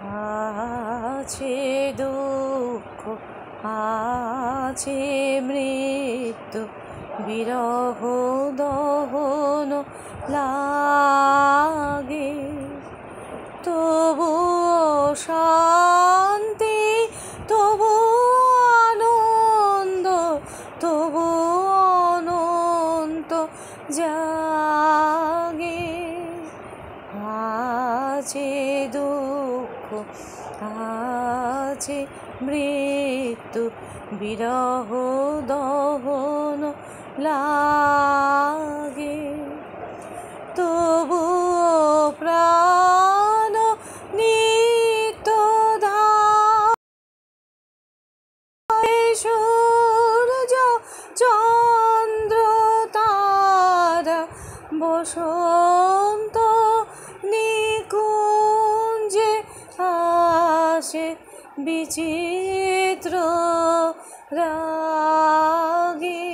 আছে দুঃখ, আছে মৃত্যু, বিরহ দহন লাগে, তবুও শান্তি, তবু আনন্দ, তবু অনন্ত জাগে। আছে দুঃখ, আছে মৃত্যু, বিরহ দহন লাগে, তবুও প্রাণ নিত্য ধারে, সূর্য চন্দ্র তারা, বসন্ত নিকুঞ্জে আসে বিচিত্র রাগে।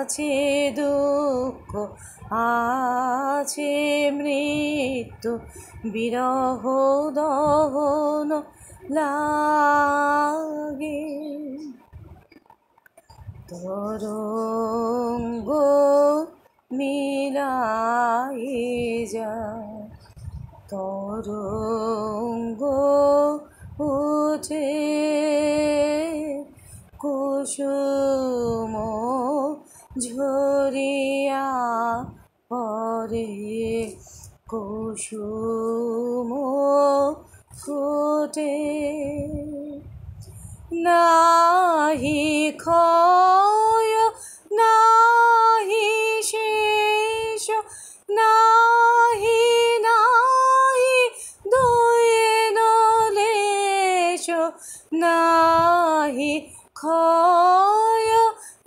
আছে দুঃখ, আছে মৃত্যু, বিরহ দহন লাগে, তরঙ্গ মিলাই যায়, তরঙ্গ উঠে কুসুম ঝরিয়া পরে, কুসুম ফুটে, নাহি ক্ষয় নাহি শেষ, নাহি নাহি দোয়েন লেশ, নাহি ক্ষয়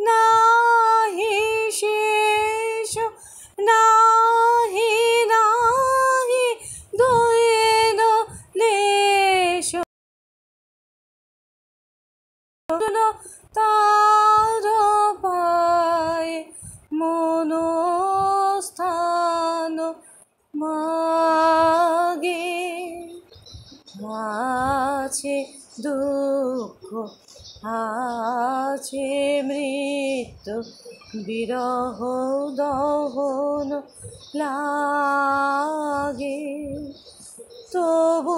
নাহি শেষ, নাহি নাহি দোয়েন লেশ, তার পায় মনস্থান মাগে। আছে দুঃখ, আছে মৃত্যু, বিরহ দহন লাগে, তবু